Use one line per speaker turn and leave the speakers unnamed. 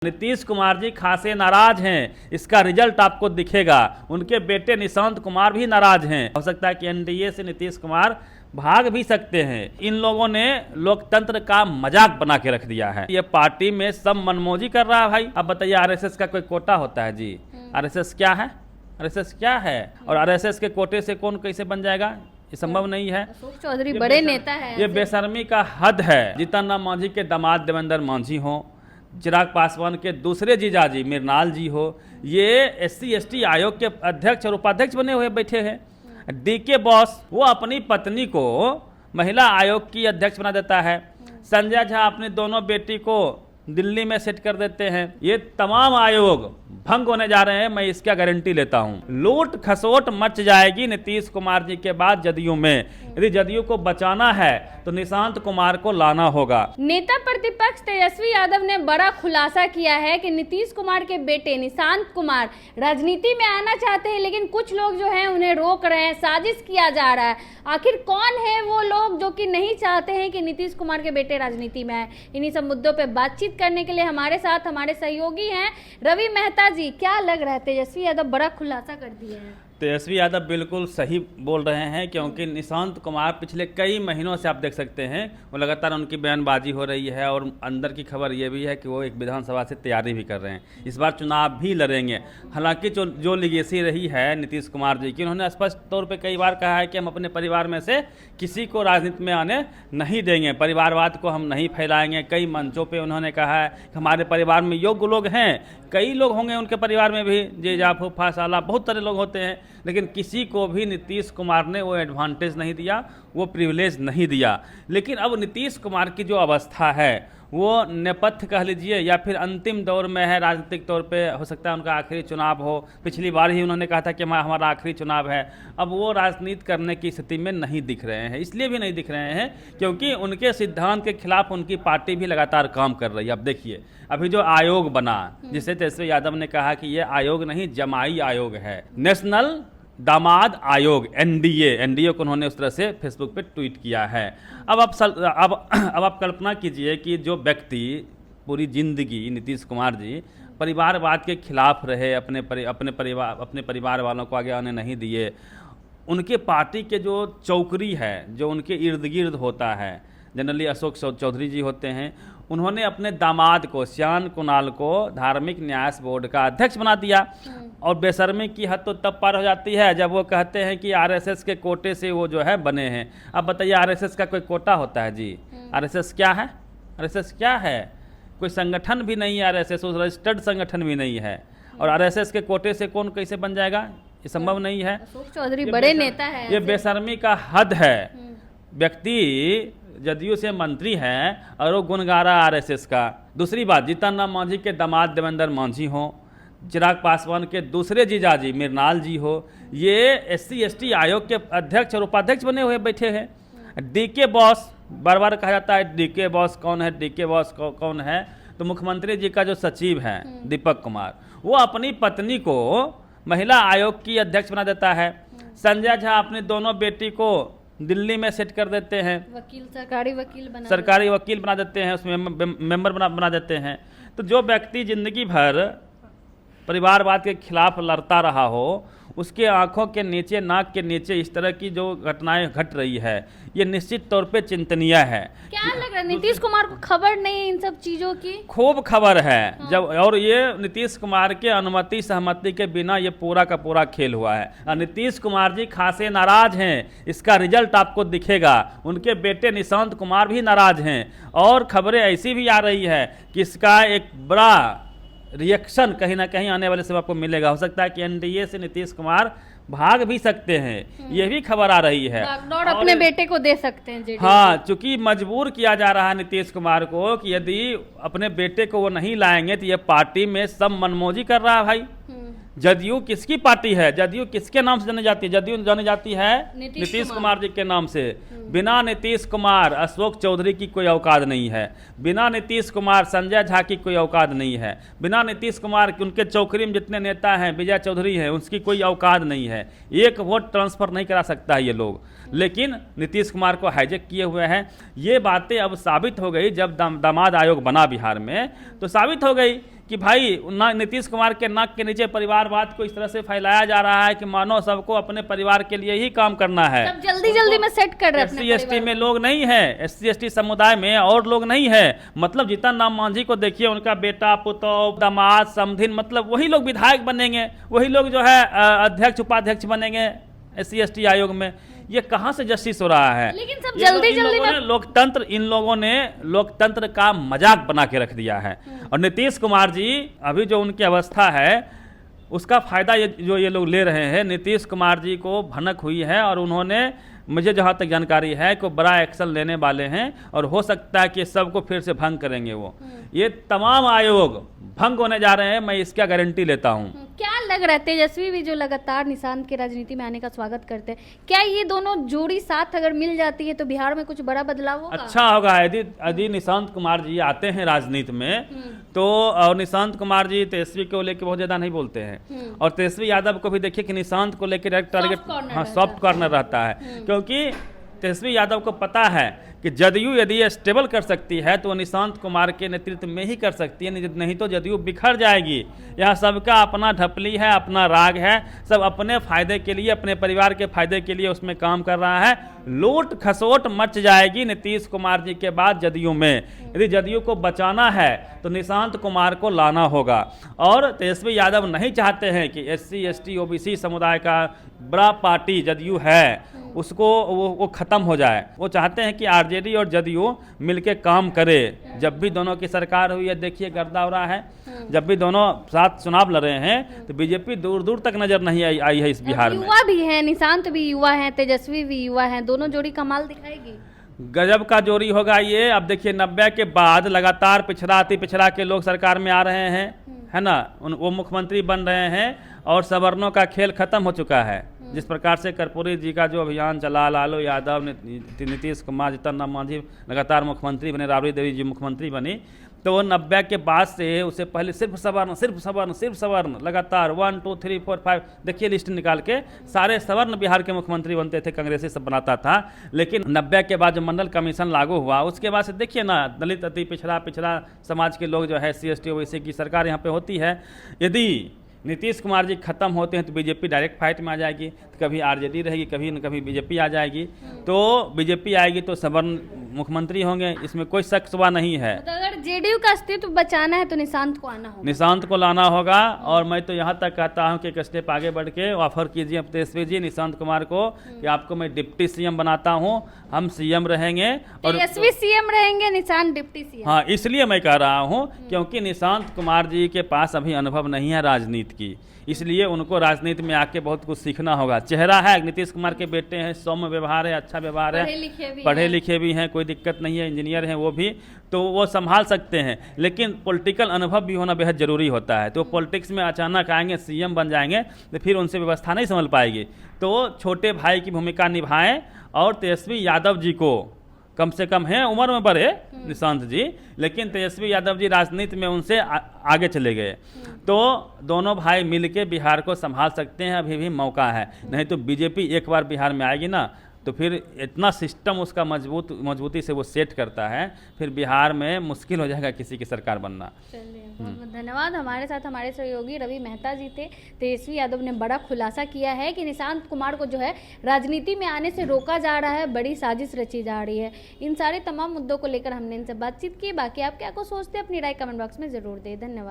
नीतीश कुमार जी खासे नाराज हैं, इसका रिजल्ट आपको दिखेगा। उनके बेटे निशांत कुमार भी नाराज हैं। हो सकता है कि एनडीए से नीतीश कुमार भाग भी सकते हैं। इन लोगों ने लोकतंत्र का मजाक बना के रख दिया है। ये पार्टी में सब मनमौजी कर रहा है भाई। अब बताइए, आरएसएस का कोई कोटा होता है जी? आरएसएस क्या है? आरएसएस क्या है? और आरएसएस के कोटे से कौन कैसे बन जाएगा? ये संभव नहीं है।
अशोक चौधरी बड़े नेता है।
ये बेशर्मी का हद है। जीतन राम मांझी के दामाद देवेंद्र मांझी हो, चिराग पासवान के दूसरे जीजाजी मृणाल जी हो, ये SC/ST आयोग के अध्यक्ष और उपाध्यक्ष बने हुए बैठे हैं। DK बॉस वो अपनी पत्नी को महिला आयोग की अध्यक्ष बना देता है। संजय झा अपनी दोनों बेटी को दिल्ली में सेट कर देते हैं। ये तमाम आयोग भंग होने जा रहे हैं, मैं इसका गारंटी लेता हूं। लूट खसोट मच जाएगी नीतीश कुमार जी के बाद जदयू में। यदि जदयू को बचाना है तो निशांत कुमार को लाना होगा।
नेता प्रतिपक्ष तेजस्वी यादव ने बड़ा खुलासा किया है कि नीतीश कुमार के बेटे निशांत कुमार राजनीति में आना चाहते हैं, लेकिन कुछ लोग जो हैं उन्हें रोक रहे हैं, साजिश किया जा रहा है। आखिर कौन है वो लोग जो कि नहीं चाहते हैं कि नीतीश कुमार के बेटे राजनीति में आए? इन्हीं सब मुद्दों पर बातचीत करने के लिए हमारे साथ हमारे सहयोगी हैं रवि मेहता जी। क्या लग रहा है, तेजस्वी यादव बड़ा खुलासा कर दिए हैं?
तेजस्वी यादव बिल्कुल सही बोल रहे हैं, क्योंकि निशांत कुमार पिछले कई महीनों से आप देख सकते हैं वो लगातार उनकी बयानबाजी हो रही है। और अंदर की खबर ये भी है कि वो एक विधानसभा से तैयारी भी कर रहे हैं, इस बार चुनाव भी लड़ेंगे। हालांकि जो लिगेसी रही है नीतीश कुमार जी की, उन्होंने स्पष्ट तौर पे कई बार कहा है कि हम अपने परिवार में से किसी को राजनीति में आने नहीं देंगे, परिवारवाद को हम नहीं फैलाएंगे। कई मंचों पर उन्होंने कहा है कि हमारे परिवार में योग्य लोग हैं, कई लोग होंगे उनके परिवार में भी, जीजा फूफा साला बहुत सारे लोग होते हैं, लेकिन किसी को भी नीतीश कुमार ने वो एडवांटेज नहीं दिया, वो प्रिविलेज नहीं दिया। लेकिन अब नीतीश कुमार की जो अवस्था है वो नेपथ्य कह लीजिए या फिर अंतिम दौर में है राजनीतिक तौर पे। हो सकता है उनका आखिरी चुनाव हो। पिछली बार ही उन्होंने कहा था कि हमारा आखिरी चुनाव है। अब वो राजनीति करने की स्थिति में नहीं दिख रहे हैं। इसलिए भी नहीं दिख रहे हैं क्योंकि उनके सिद्धांत के खिलाफ उनकी पार्टी भी लगातार काम कर रही है। अब देखिए, अभी जो आयोग बना, जिसे तेजस्वी यादव ने कहा कि ये आयोग नहीं जमाई आयोग है, नेशनल दामाद आयोग, एनडीए को उन्होंने उस तरह से फेसबुक पे ट्वीट किया है। अब आप कल्पना कीजिए कि जो व्यक्ति पूरी जिंदगी नीतीश कुमार जी परिवारवाद के खिलाफ रहे, अपने परिवार वालों को आगे आने नहीं दिए, उनके पार्टी के जो चौकरी है, जो उनके इर्द गिर्द होता है, जनरली अशोक चौधरी जी होते हैं, उन्होंने अपने दामाद को श्यान कुणाल को धार्मिक न्यास बोर्ड का अध्यक्ष बना दिया। और बेशर्मी की हद तो तब पार हो जाती है जब वो कहते हैं कि आरएसएस के कोटे से वो जो है बने हैं। अब बताइए, आरएसएस का कोई कोटा होता है जी? आरएसएस क्या है? आरएसएस क्या है? कोई संगठन भी नहीं है आरएसएस, रजिस्टर्ड संगठन भी नहीं है। और आरएसएस के कोटे से कौन कैसे बन जाएगा? ये संभव नहीं है।
अशोक चौधरी बड़े नेता है।
ये बेशर्मी का हद है। व्यक्ति जदयू से मंत्री हैं और वो गुण गा रहा आरएसएस का। दूसरी बात, जीतन राम मांझी के दामाद देवेंद्र मांझी हो, चिराग पासवान के दूसरे जीजाजी मृणाल जी हो, ये SC/ST आयोग के अध्यक्ष और उपाध्यक्ष बने हुए बैठे हैं। DK बॉस, बार बार कहा जाता है DK बॉस कौन है, DK बॉस कौन है? तो मुख्यमंत्री जी का जो सचिव है दीपक कुमार, वो अपनी पत्नी को महिला आयोग की अध्यक्ष बना देता है। संजय झा अपनी दोनों बेटी को दिल्ली में सेट कर देते हैं, सरकारी वकील बना देते हैं, उसमें मेंबर बना देते हैं। तो जो व्यक्ति जिंदगी भर परिवारवाद के खिलाफ लड़ता रहा हो, उसके आंखों के नीचे, नाक के नीचे इस तरह की जो घटनाएं घट रही है, ये निश्चित तौर पे चिंतनीय है।
क्या लग रहा है, नीतीश कुमार को खबर नहीं है इन सब चीजों की? खूब
खबर है। जब और ये नीतीश कुमार के अनुमति सहमति के बिना ये पूरा का पूरा खेल हुआ है। और नीतीश कुमार जी खासे नाराज हैं, इसका रिजल्ट आपको दिखेगा। उनके बेटे निशांत कुमार भी नाराज हैं और खबरें ऐसी भी आ रही है कि इसका एक बड़ा रिएक्शन कहीं ना कहीं आने वाले समय आपको मिलेगा। हो सकता है कि एनडीए से नीतीश कुमार भाग भी सकते हैं, ये भी खबर आ रही है।
अपने बेटे को दे सकते हैं।
हाँ, चूंकि मजबूर किया जा रहा है नीतीश कुमार को कि यदि अपने बेटे को वो नहीं लाएंगे तो ये पार्टी में सब मनमौजी कर रहा है भाई। जदयू किसकी पार्टी है? जदयू किसके नाम से जानी जाती है? जदयू जानी जाती है नीतीश कुमार जी के नाम से। बिना नीतीश कुमार अशोक चौधरी की कोई औकात नहीं है, बिना नीतीश कुमार संजय झा की कोई औकात नहीं है, बिना नीतीश कुमार उनके चौकरी में जितने नेता हैं, विजय चौधरी हैं, उसकी कोई औकात नहीं है। एक वोट ट्रांसफर नहीं करा सकता है ये लोग, लेकिन नीतीश कुमार को हाईजैक किए हुए हैं। ये बातें अब साबित हो गई जब दामाद आयोग बना बिहार में, तो साबित हो गई कि भाई नीतीश कुमार के नाक के नीचे परिवारवाद को इस तरह से फैलाया जा रहा है कि मानो सबको अपने परिवार के लिए ही काम करना है।
सब जल्दी जल्दी में सेट कर रहे हैं अपने
SC ST में लोग नहीं है, SC ST समुदाय में और लोग नहीं है। मतलब जीतन राम मांझी को देखिए, उनका बेटा, पुतौह, दामाद, समधिन, मतलब वही लोग विधायक बनेंगे, वही लोग जो है अध्यक्ष उपाध्यक्ष बनेंगे SC ST आयोग में। ये कहाँ से जस्टिस हो रहा है?
लेकिन सब जल्दी जल्दी में
लोकतंत्र, इन लोगों ने लोकतंत्र का मजाक बना के रख दिया है। और नीतीश कुमार जी अभी जो उनकी अवस्था है उसका फायदा ये लोग ले रहे हैं। नीतीश कुमार जी को भनक हुई है और उन्होंने, मुझे जहाँ तक जानकारी है, को बड़ा एक्शन लेने वाले हैं और हो सकता है कि सबको फिर से भंग करेंगे वो। ये तमाम आयोग भंग होने जा रहे हैं, मैं इसका गारंटी लेता हूँ।
क्या लग रहा है, तेजस्वी भी जो लगातार निशांत के राजनीति में आने का स्वागत करते हैं, क्या ये दोनों जोड़ी साथ अगर मिल जाती है तो बिहार में कुछ बड़ा बदलाव होगा?
अच्छा होगा यदि निशांत कुमार जी आते हैं राजनीति में तो। और निशांत कुमार जी तेजस्वी को लेकर बहुत ज्यादा नहीं बोलते हैं, और तेजस्वी यादव को भी देखिए कि निशांत को लेकर टारगेट, हाँ, सॉफ्ट कॉर्नर रहता है, क्योंकि तेजस्वी यादव को पता है कि जदयू यदि ये स्टेबल कर सकती है तो निशांत कुमार के नेतृत्व में ही कर सकती है, नहीं तो जदयू बिखर जाएगी। यहाँ सबका अपना ढपली है, अपना राग है, सब अपने फायदे के लिए, अपने परिवार के फायदे के लिए उसमें काम कर रहा है। लूट खसोट मच जाएगी नीतीश कुमार जी के बाद जदयू में। यदि जदयू को बचाना है तो निशांत कुमार को लाना होगा। और तेजस्वी यादव नहीं चाहते हैं कि SC ST OBC समुदाय का बड़ा पार्टी जदयू है उसको वो खत्म हो जाए। वो चाहते हैं कि RJD और जदयू मिलके काम करे। जब भी दोनों की सरकार हुई है, देखिए गर्दा हो रहा है। जब भी दोनों साथ चुनाव लड़ रहे हैं तो बीजेपी दूर दूर तक नजर नहीं आई है इस बिहार में।
युवा भी है, निशांत भी युवा है, तेजस्वी भी युवा है, दोनों जोड़ी कमाल दिखाएगी।
गजब का जोड़ी होगा ये। अब देखिए 90 के बाद लगातार पिछड़ा अति पिछड़ा के लोग सरकार में आ रहे हैं, है ना, वो मुख्यमंत्री बन रहे हैं और सवर्णों का खेल खत्म हो चुका है। जिस प्रकार से कर्पूरी जी का जो अभियान चला, लालू यादव, नीतीश कुमार, जीतन राम मांझी लगातार मुख्यमंत्री बने, राबड़ी देवी जी मुख्यमंत्री बनी, तो 90 के बाद से उससे पहले सिर्फ सवर्ण लगातार 1 2 3 4 5 देखिए लिस्ट निकाल के सारे सवर्ण बिहार के मुख्यमंत्री बनते थे, कांग्रेसी सब बनाता था। लेकिन 90 के बाद जब मंडल कमीशन लागू हुआ उसके बाद से देखिए ना, दलित अति पिछड़ा समाज के लोग जो है SC ST OBC की सरकार यहाँ पे होती है। यदि नीतीश कुमार जी खत्म होते हैं तो बीजेपी डायरेक्ट फाइट में आ जाएगी, तो कभी RJD रहेगी, कभी न कभी बीजेपी आ जाएगी। तो बीजेपी आएगी तो सवर्ण मुख्यमंत्री होंगे, इसमें कोई शक शुबा नहीं है।
तो अगर JDU का अस्तित्व बचाना है तो निशांत को आना होगा,
निशांत को लाना होगा। और मैं तो यहाँ तक कहता हूँ कि एक स्टेप आगे बढ़ के ऑफर कीजिए तेजस्वी जी निशांत कुमार को कि आपको मैं डिप्टी CM बनाता हूँ, हम CM रहेंगे और
तेजस्वी CM रहेंगे, निशांत डिप्टी CM।
हाँ, इसलिए मैं कह रहा हूँ क्योंकि निशांत कुमार जी के पास अभी अनुभव नहीं है राजनीति की, इसलिए उनको राजनीति में आके बहुत कुछ सीखना होगा। चेहरा है, नीतीश कुमार के बेटे हैं, सौम्य व्यवहार है, अच्छा व्यवहार है, पढ़े लिखे भी हैं, कोई दिक्कत नहीं है, इंजीनियर हैं वो भी, तो वो संभाल सकते हैं। लेकिन पॉलिटिकल अनुभव भी होना बेहद ज़रूरी होता है। तो पॉलिटिक्स में अचानक आएंगे, CM बन जाएंगे तो फिर उनसे व्यवस्था नहीं संभल पाएगी। तो छोटे भाई की भूमिका निभाएं और तेजस्वी यादव जी को, कम से कम हैं उम्र में बड़े निशांत जी, लेकिन तेजस्वी यादव जी राजनीति में उनसे आगे चले गए, तो दोनों भाई मिलके बिहार को संभाल सकते हैं। अभी भी मौका है, नहीं तो बीजेपी एक बार बिहार में आएगी ना तो फिर इतना सिस्टम उसका मजबूती से वो सेट करता है, फिर बिहार में मुश्किल हो जाएगा किसी की सरकार बनना।
चलिए, बहुत बहुत धन्यवाद। हमारे साथ हमारे सहयोगी रवि मेहता जी थे। तेजस्वी यादव ने बड़ा खुलासा किया है कि निशांत कुमार को जो है राजनीति में आने से रोका जा रहा है, बड़ी साजिश रची जा रही है। इन सारे तमाम मुद्दों को लेकर हमने इनसे बातचीत की। बाकी आप क्या को सोचते हैं अपनी राय कमेंट बॉक्स में जरूर दें। धन्यवाद।